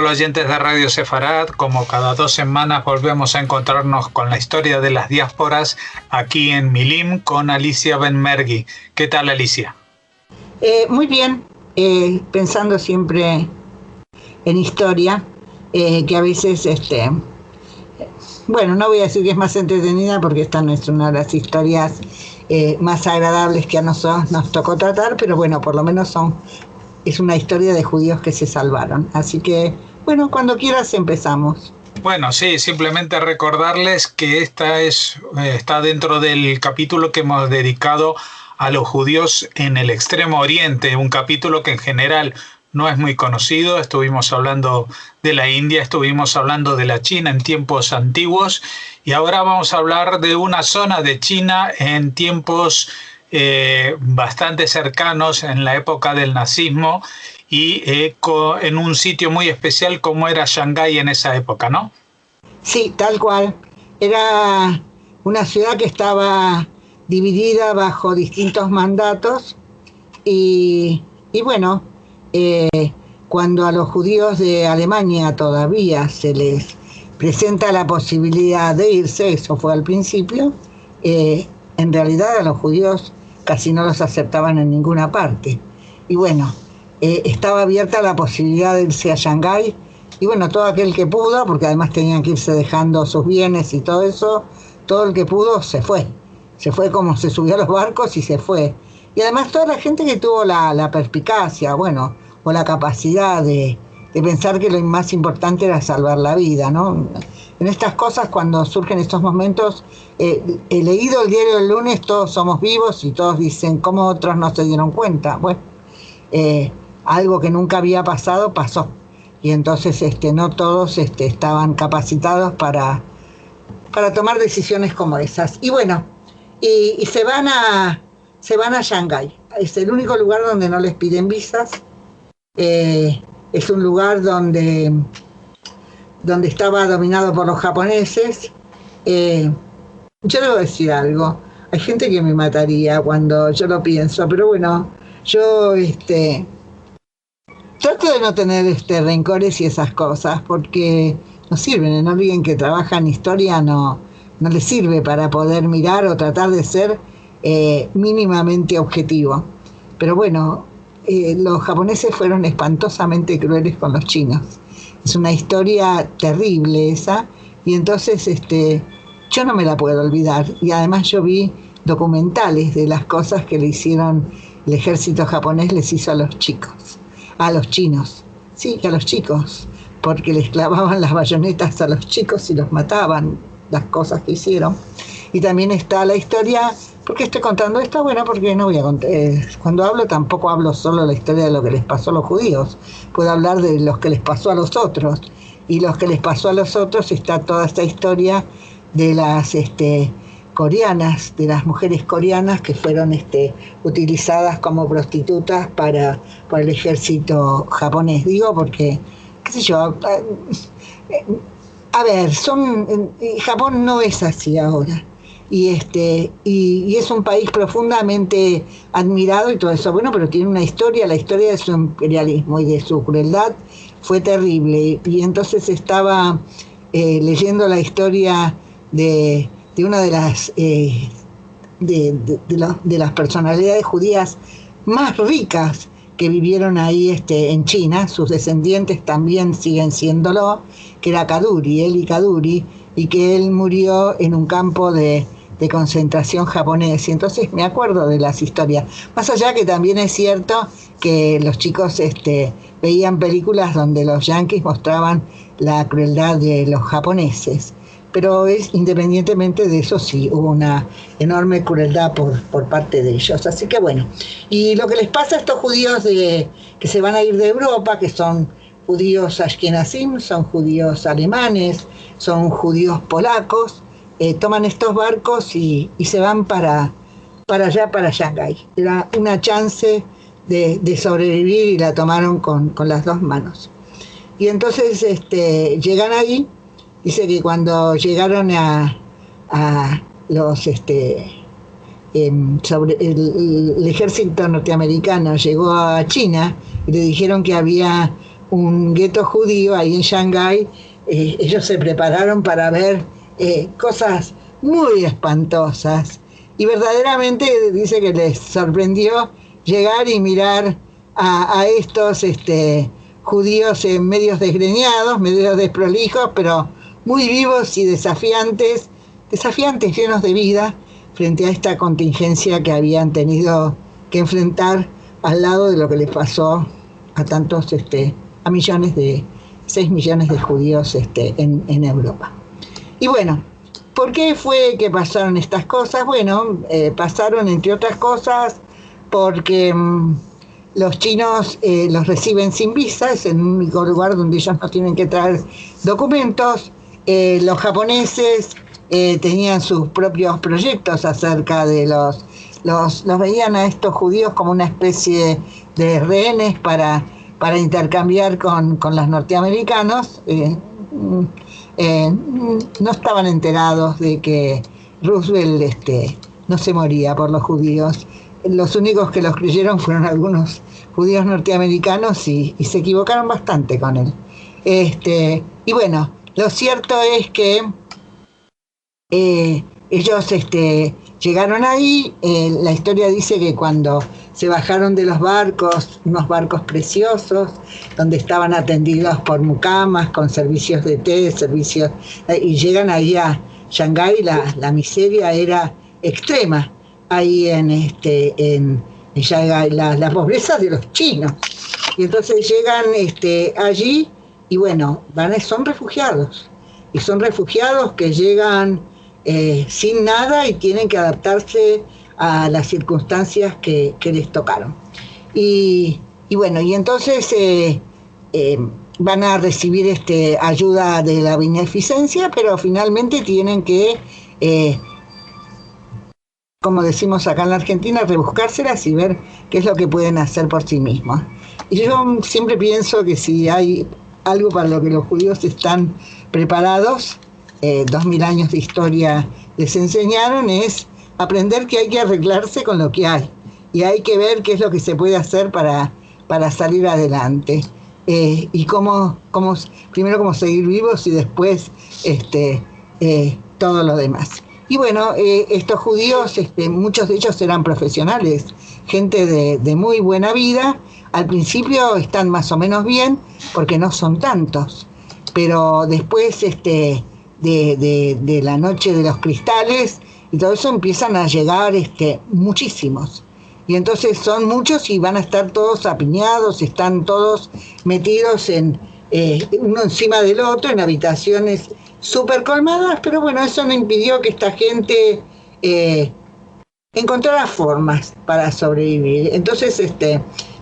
Hola oyentes de Radio Sefarad, como cada 2 semanas volvemos a encontrarnos con la historia de las diásporas aquí en Milim con Alicia Benmergui. ¿Qué tal, Alicia? Muy bien, pensando siempre en historia, que a veces, bueno, no voy a decir que es más entretenida porque esta no es una de las historias más agradables que a nosotros nos tocó tratar, pero bueno, por lo menos es una historia de judíos que se salvaron. Así que, bueno, cuando quieras empezamos. Bueno, sí, simplemente recordarles que esta está dentro del capítulo que hemos dedicado a los judíos en el Extremo Oriente, un capítulo que en general no es muy conocido. Estuvimos hablando de la India, estuvimos hablando de la China en tiempos antiguos y ahora vamos a hablar de una zona de China en tiempos bastante cercanos, en la época del nazismo y en un sitio muy especial como era Shanghái en esa época, ¿no? Sí, tal cual. Era una ciudad que estaba dividida bajo distintos mandatos y bueno, cuando a los judíos de Alemania todavía se les presenta la posibilidad de irse, eso fue al principio, en realidad a los judíos casi no los aceptaban en ninguna parte. Y bueno, estaba abierta la posibilidad de irse a Shanghái, y bueno, todo aquel que pudo, porque además tenían que irse dejando sus bienes y todo eso, todo el que pudo se fue como se subió a los barcos y se fue. Y además toda la gente que tuvo la perspicacia, bueno, o la capacidad de pensar que lo más importante era salvar la vida, ¿no? En estas cosas, cuando surgen estos momentos, he leído el diario del lunes, todos somos vivos, y todos dicen, ¿cómo otros no se dieron cuenta? Bueno, algo que nunca había pasado, pasó. Y entonces no todos estaban capacitados para tomar decisiones como esas. Y bueno, y se van a Shanghái. Es el único lugar donde no les piden visas. Es un lugar donde estaba dominado por los japoneses. Yo le voy a decir algo. Hay gente que me mataría cuando yo lo pienso, pero bueno, yo trato de no tener rencores y esas cosas, porque no sirven. No olviden que trabajan historia, no les sirve para poder mirar o tratar de ser mínimamente objetivo. Pero bueno, los japoneses fueron espantosamente crueles con los chinos. Es una historia terrible esa, y entonces yo no me la puedo olvidar. Y además yo vi documentales de las cosas que le hicieron el ejército japonés, les hizo a los chinos, sí, a los chicos, porque les clavaban las bayonetas a los chicos y los mataban, las cosas que hicieron. Y también está la historia. ¿Por qué estoy contando esto? Bueno, porque no voy a contar. Cuando hablo, tampoco hablo solo la historia de lo que les pasó a los judíos. Puedo hablar de lo que les pasó a los otros. Y lo que les pasó a los otros está toda esta historia de las coreanas, de las mujeres coreanas que fueron utilizadas como prostitutas por el ejército japonés. Digo porque, qué sé yo, a ver, Japón no es así ahora. Y es un país profundamente admirado y todo eso, bueno, pero tiene una historia. La historia de su imperialismo y de su crueldad fue terrible. Y entonces estaba leyendo la historia de una de las personalidades judías más ricas que vivieron ahí en China. Sus descendientes también siguen siéndolo, que era Eli Kaduri, y que él murió en un campo de concentración japonés. Y entonces me acuerdo de las historias. Más allá que también es cierto que los chicos veían películas donde los yanquis mostraban la crueldad de los japoneses. Pero independientemente de eso, sí, hubo una enorme crueldad por parte de ellos. Así que bueno, y lo que les pasa a estos judíos que se van a ir de Europa, que son judíos ashkenazim, son judíos alemanes, son judíos polacos, toman estos barcos y se van para allá, para Shanghái. Era una chance de sobrevivir y la tomaron con las dos manos. Y entonces llegan ahí. Dice que cuando llegaron a los el ejército norteamericano llegó a China y le dijeron que había un gueto judío ahí en Shanghái. Ellos se prepararon para ver cosas muy espantosas y verdaderamente dice que les sorprendió llegar y mirar a estos judíos medios desgreñados, medios desprolijos, pero muy vivos y desafiantes, llenos de vida frente a esta contingencia que habían tenido que enfrentar al lado de lo que les pasó a tantos, a 6 millones de judíos en Europa. Y bueno, ¿por qué fue que pasaron estas cosas? Bueno, pasaron entre otras cosas porque los chinos los reciben sin visa, es el único lugar donde ellos no tienen que traer documentos. Los japoneses tenían sus propios proyectos acerca de los veían a estos judíos como una especie de rehenes para intercambiar con los norteamericanos. No estaban enterados de que Roosevelt no se moría por los judíos. Los únicos que los creyeron fueron algunos judíos norteamericanos y se equivocaron bastante con él. Y bueno, lo cierto es que ellos llegaron ahí. La historia dice que cuando se bajaron de los barcos, unos barcos preciosos, donde estaban atendidos por mucamas, con servicios de té, y llegan ahí a Shanghái, la miseria era extrema. Ahí en Shanghái, la pobreza de los chinos. Y entonces llegan allí y bueno, son refugiados. Y son refugiados que llegan sin nada y tienen que adaptarse a las circunstancias que les tocaron. Y bueno, y entonces van a recibir ayuda de la beneficencia, pero finalmente tienen que, como decimos acá en la Argentina, rebuscárselas y ver qué es lo que pueden hacer por sí mismos. Y yo siempre pienso que si hay algo para lo que los judíos están preparados, 2000 años de historia les enseñaron, es aprender que hay que arreglarse con lo que hay y hay que ver qué es lo que se puede hacer para salir adelante, y primero cómo seguir vivos y después todo lo demás. Y bueno, estos judíos, muchos de ellos eran profesionales, gente de muy buena vida. Al principio están más o menos bien porque no son tantos, pero después de la noche de los cristales y todo eso empiezan a llegar muchísimos. Y entonces son muchos y van a estar todos apiñados, están todos metidos uno encima del otro en habitaciones súper colmadas, pero bueno, eso no impidió que esta gente encontrara formas para sobrevivir. Entonces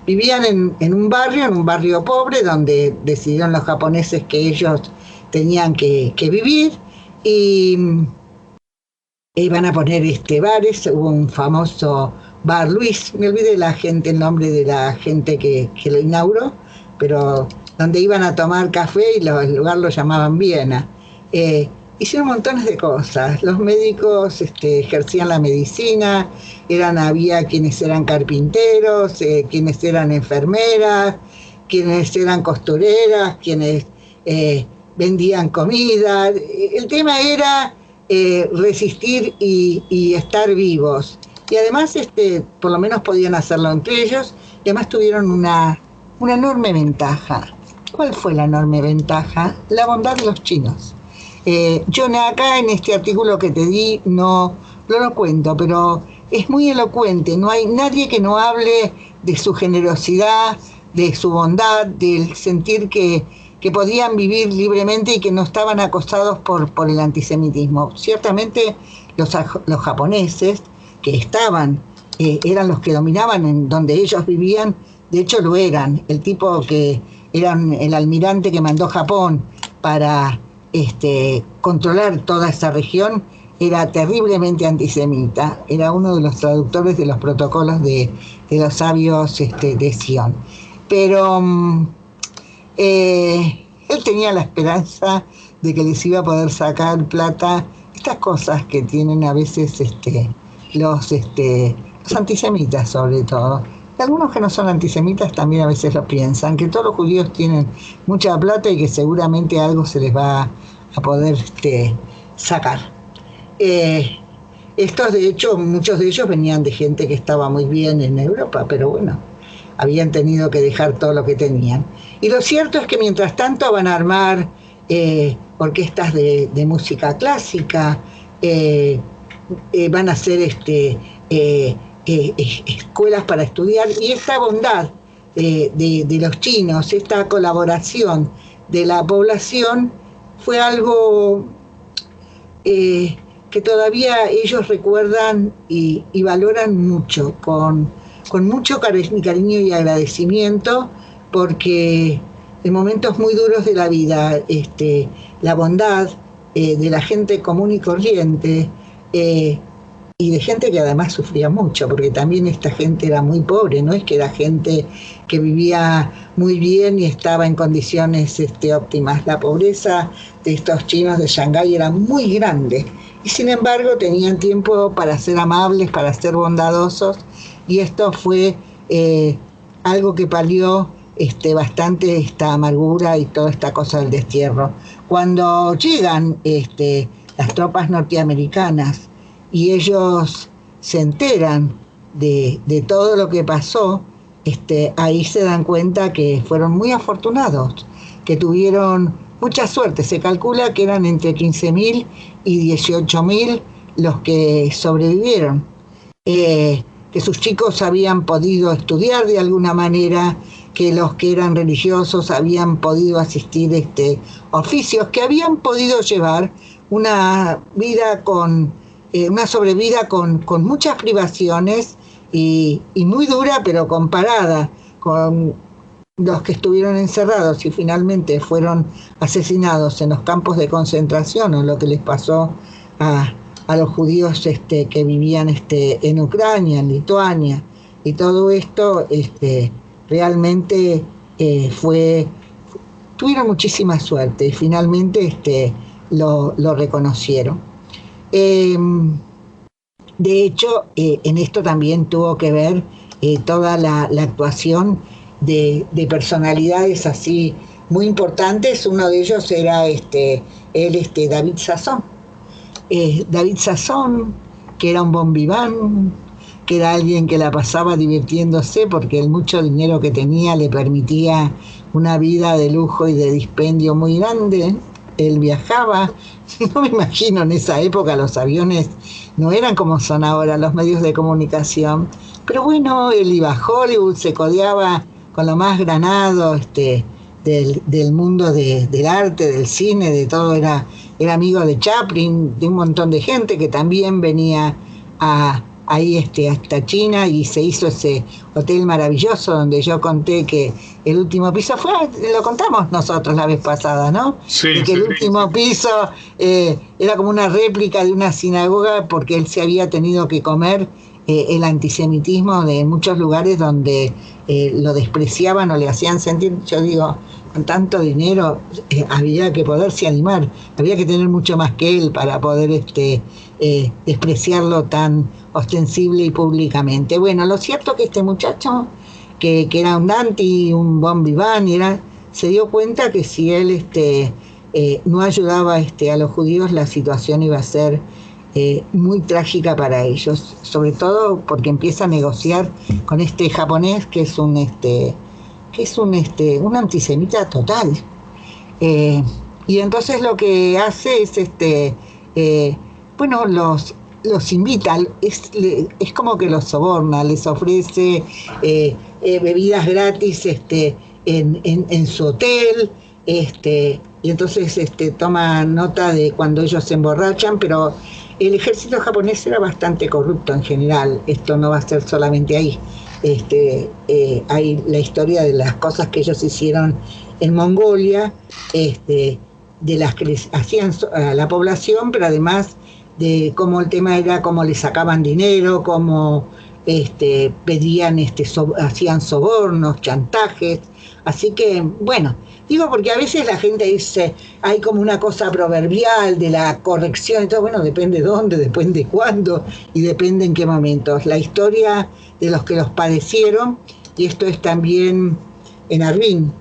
vivían en un barrio pobre donde decidieron los japoneses que ellos tenían que vivir y iban a poner bares. Hubo un famoso bar Luis, me olvidé el nombre de la gente que lo inauguró, pero donde iban a tomar café y el lugar lo llamaban Viena. Hicieron montones de cosas. Los médicos ejercían la medicina, había quienes eran carpinteros, quienes eran enfermeras, quienes eran costureras, quienes vendían comida. El tema era resistir y estar vivos. Y además, por lo menos podían hacerlo entre ellos, y además tuvieron una enorme ventaja. ¿Cuál fue la enorme ventaja? La bondad de los chinos. Yo acá en este artículo que te di no lo cuento, pero es muy elocuente. No hay nadie que no hable de su generosidad, de su bondad, del sentir que podían vivir libremente y que no estaban acosados por el antisemitismo. Ciertamente los japoneses que eran los que dominaban en donde ellos vivían, de hecho lo eran. El tipo que era el almirante que mandó Japón para controlar toda esa región era terriblemente antisemita, era uno de los traductores de los protocolos de los sabios de Sion. Pero él tenía la esperanza de que les iba a poder sacar plata, estas cosas que tienen a veces los antisemitas sobre todo, algunos que no son antisemitas también a veces lo piensan, que todos los judíos tienen mucha plata y que seguramente algo se les va a poder sacar. Estos, de hecho, muchos de ellos venían de gente que estaba muy bien en Europa, pero bueno, habían tenido que dejar todo lo que tenían. Y lo cierto es que mientras tanto van a armar orquestas de música clásica, van a hacer escuelas para estudiar, y esta bondad de los chinos, esta colaboración de la población, fue algo que todavía ellos recuerdan y valoran mucho, con mucho cariño y agradecimiento, porque en momentos muy duros de la vida, la bondad de la gente común y corriente, y de gente que además sufría mucho, porque también esta gente era muy pobre, no es que era gente que vivía muy bien y estaba en condiciones óptimas. La pobreza de estos chinos de Shanghái era muy grande, y sin embargo tenían tiempo para ser amables, para ser bondadosos, y esto fue algo que palió bastante esta amargura y toda esta cosa del destierro. Cuando llegan las tropas norteamericanas y ellos se enteran de todo lo que pasó, ahí se dan cuenta que fueron muy afortunados, que tuvieron mucha suerte. Se calcula que eran entre 15.000 y 18.000 los que sobrevivieron, que sus chicos habían podido estudiar de alguna manera, que los que eran religiosos habían podido asistir oficios, que habían podido llevar una vida una sobrevida con muchas privaciones y muy dura, pero comparada con los que estuvieron encerrados y finalmente fueron asesinados en los campos de concentración, o lo que les pasó a los judíos que vivían en Ucrania, en Lituania, y todo esto realmente tuvieron muchísima suerte y finalmente lo reconocieron. De hecho, en esto también tuvo que ver toda la actuación de personalidades así muy importantes. Uno de ellos era David Sassón. David Sassón, que era un bon vivant, que era alguien que la pasaba divirtiéndose porque el mucho dinero que tenía le permitía una vida de lujo y de dispendio muy grande. Él viajaba, no me imagino, en esa época los aviones no eran como son ahora los medios de comunicación, pero bueno, él iba a Hollywood, se codeaba con lo más granado del mundo del arte, del cine, de todo. Era amigo de Chaplin, de un montón de gente que también venía ahí hasta China, y se hizo ese hotel maravilloso donde yo conté que el último piso lo contamos nosotros la vez pasada, ¿no? Sí, y que el último piso era como una réplica de una sinagoga, porque él se había tenido que comer el antisemitismo de muchos lugares donde lo despreciaban o le hacían sentir. Yo digo, con tanto dinero había que poderse animar, había que tener mucho más que él para poder despreciarlo tan ostensible y públicamente. Bueno, lo cierto que este muchacho, que era un dandy, un bon vivant, se dio cuenta que si él no ayudaba a los judíos, la situación iba a ser muy trágica para ellos, sobre todo porque empieza a negociar con este japonés que es un antisemita total, y entonces lo que hace es los invita, es como que los soborna, les ofrece bebidas gratis en su hotel, y entonces toma nota de cuando ellos se emborrachan. Pero el ejército japonés era bastante corrupto en general, esto no va a ser solamente ahí. Hay la historia de las cosas que ellos hicieron en Mongolia, de las que les hacían a la población, pero además de cómo el tema era cómo le sacaban dinero, cómo pedían, hacían sobornos, chantajes. Así que, bueno, Digo porque a veces la gente dice, hay como una cosa proverbial de la corrección, entonces bueno, depende dónde, depende cuándo y depende en qué momentos. La historia de los que los padecieron, y esto es también en Arvin,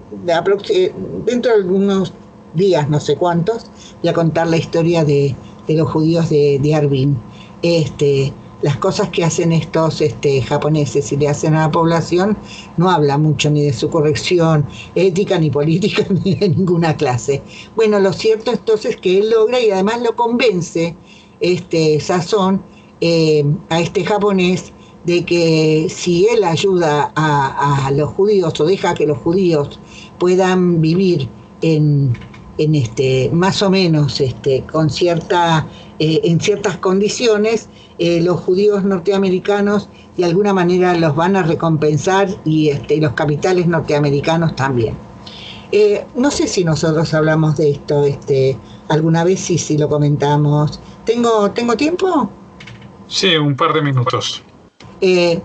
dentro de algunos días, no sé cuántos, voy a contar la historia de los judíos de Arvin. Las cosas que hacen estos japoneses y le hacen a la población no habla mucho ni de su corrección ética, ni política, ni de ninguna clase. Bueno, lo cierto entonces es que él logra y además lo convence Sazón a este japonés de que si él ayuda a los judíos o deja que los judíos puedan vivir en más o menos con en ciertas condiciones, los judíos norteamericanos de alguna manera los van a recompensar y los capitales norteamericanos también. No sé si nosotros hablamos de esto alguna vez, si lo comentamos. ¿Tengo tiempo? Sí, un par de minutos. El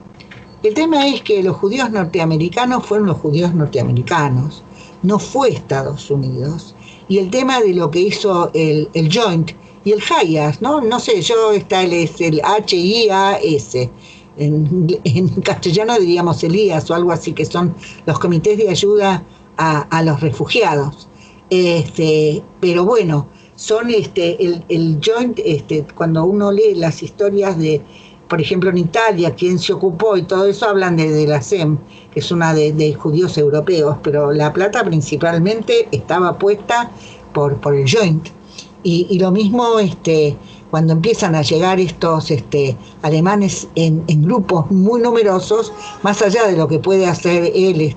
tema es que los judíos norteamericanos fueron los judíos norteamericanos, no fue Estados Unidos. Y el tema de lo que hizo el Joint y el HIAS, no sé, está el HIAS, en castellano diríamos el IAS o algo así, que son los comités de ayuda a los refugiados. Pero bueno, son el Joint, cuando uno lee las historias de, por ejemplo, en Italia, quién se ocupó y todo eso, hablan de la SEM, que es una de judíos europeos, pero la plata principalmente estaba puesta por el Joint. Y lo mismo cuando empiezan a llegar estos alemanes en grupos muy numerosos, más allá de lo que puede hacer él,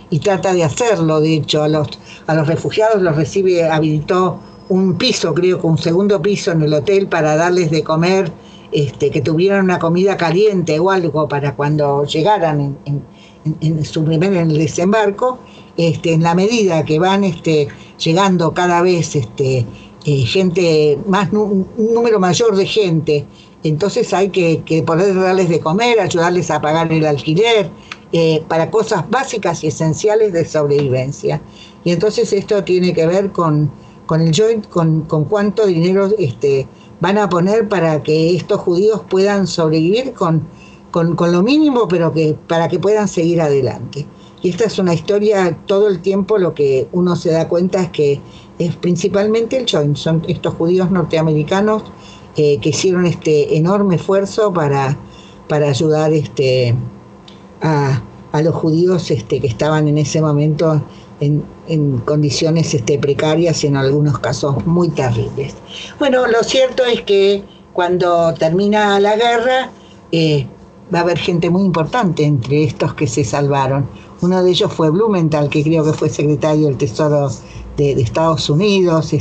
y trata de hacerlo, de hecho, a los refugiados los recibe, habilitó un piso, creo que un segundo piso en el hotel para darles de comer, que tuvieran una comida caliente o algo para cuando llegaran en el desembarco. En la medida que van llegando cada vez gente, un número mayor de gente, entonces hay que poder darles de comer, ayudarles a pagar el alquiler, para cosas básicas y esenciales de sobrevivencia. Y entonces esto tiene que ver con el Joint, con cuánto dinero van a poner para que estos judíos puedan sobrevivir con lo mínimo, pero para que puedan seguir adelante. Y esta es una historia, todo el tiempo lo que uno se da cuenta es que es principalmente el Joint, son estos judíos norteamericanos que hicieron enorme esfuerzo para ayudar a los judíos que estaban en ese momento en condiciones precarias y en algunos casos muy terribles. Bueno, lo cierto es que cuando termina la guerra va a haber gente muy importante entre estos que se salvaron. Uno de ellos fue Blumenthal, que creo que fue secretario del Tesoro de Estados Unidos,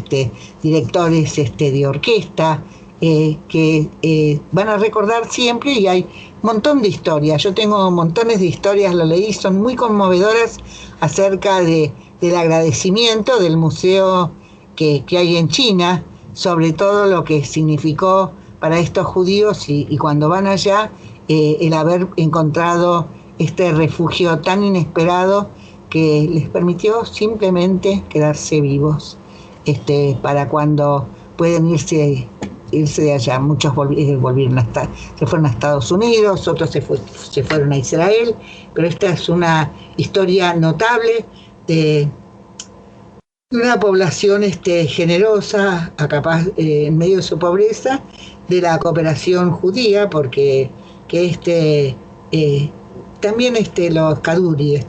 directores de orquesta, que van a recordar siempre, y hay un montón de historias. Yo tengo montones de historias, lo leí, son muy conmovedoras acerca del agradecimiento del museo que hay en China, sobre todo lo que significó para estos judíos y cuando van allá, el haber encontrado este refugio tan inesperado que les permitió simplemente quedarse vivos, para cuando pueden irse de allá. Muchos se fueron a Estados Unidos, otros se fueron a Israel, pero esta es una historia notable de una población generosa, capaz, en medio de su pobreza, de la cooperación judía, porque también los Kaduri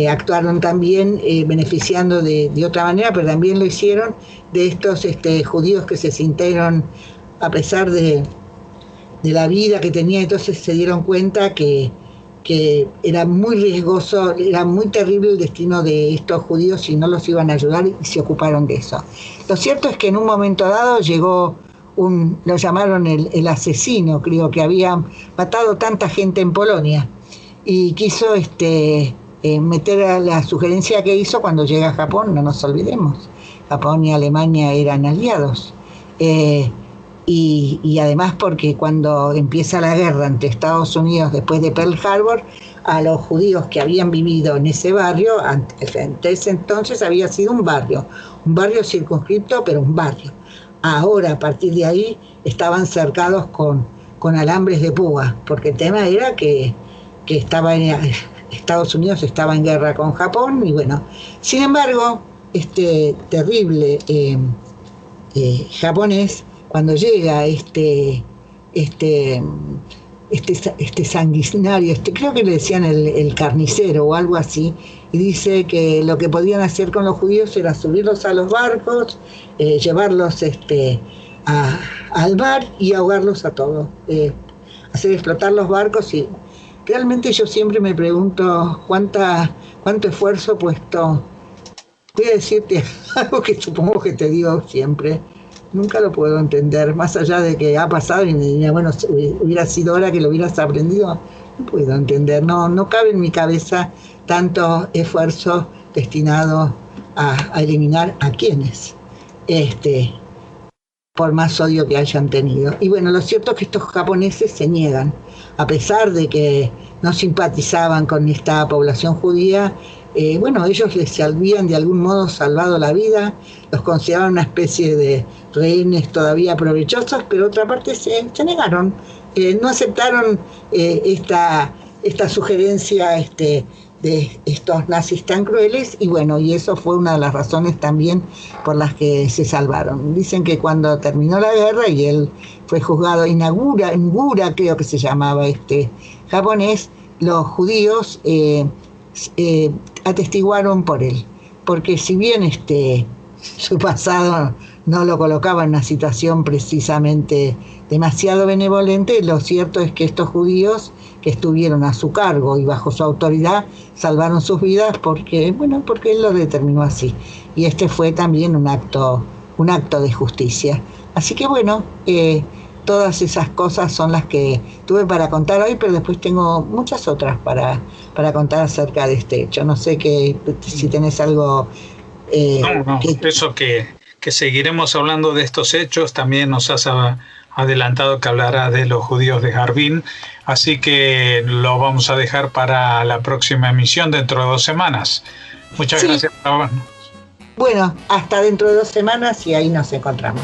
actuaron también beneficiando de otra manera, pero también lo hicieron de estos judíos que se sintieron, a pesar de la vida que tenía, entonces se dieron cuenta que era muy riesgoso, era muy terrible el destino de estos judíos si no los iban a ayudar, y se ocuparon de eso. Lo cierto es que en un momento dado llegó lo llamaron el asesino, creo, que había matado tanta gente en Polonia, y quiso meter a la sugerencia que hizo cuando llega a Japón. No nos olvidemos, Japón y Alemania eran aliados, y además porque cuando empieza la guerra entre Estados Unidos después de Pearl Harbor, a los judíos que habían vivido en ese barrio. Antes ese entonces había sido un barrio circunscripto, pero un barrio. Ahora, a partir de ahí, estaban cercados con alambres de púa, porque el tema era que Estados Unidos estaba en guerra con Japón, y bueno, sin embargo, este terrible japonés, cuando llega este sanguinario, creo que le decían el carnicero o algo así, y dice que lo que podían hacer con los judíos era subirlos a los barcos, llevarlos al mar y ahogarlos a todos, hacer explotar los barcos. Y realmente yo siempre me pregunto cuánto esfuerzo puesto. Voy a decirte algo que supongo que te digo siempre. Nunca lo puedo entender, más allá de que ha pasado y bueno, hubiera sido hora que lo hubieras aprendido. No puedo entender, no cabe en mi cabeza tanto esfuerzo destinado a eliminar a quienes, por más odio que hayan tenido. Y bueno, lo cierto es que estos japoneses se niegan, a pesar de que no simpatizaban con esta población judía. Bueno, ellos les habían de algún modo salvado la vida, los consideraban una especie de rehenes todavía provechosos, pero otra parte se negaron, no aceptaron esta sugerencia de estos nazis tan crueles, y bueno, y eso fue una de las razones también por las que se salvaron. Dicen que cuando terminó la guerra y él fue juzgado Ngura, creo que se llamaba japonés, los judíos atestiguaron por él, porque si bien su pasado no lo colocaba en una situación precisamente demasiado benevolente, lo cierto es que estos judíos que estuvieron a su cargo y bajo su autoridad salvaron sus vidas porque él lo determinó así, y fue también un acto de justicia. Así que bueno, todas esas cosas son las que tuve para contar hoy, pero después tengo muchas otras para contar acerca de este hecho. No sé si tenés algo. Eso que seguiremos hablando de estos hechos. También nos has adelantado que hablará de los judíos de Harbin, así que lo vamos a dejar para la próxima emisión dentro de 2 semanas. Muchas gracias. Bueno, hasta dentro de 2 semanas y ahí nos encontramos.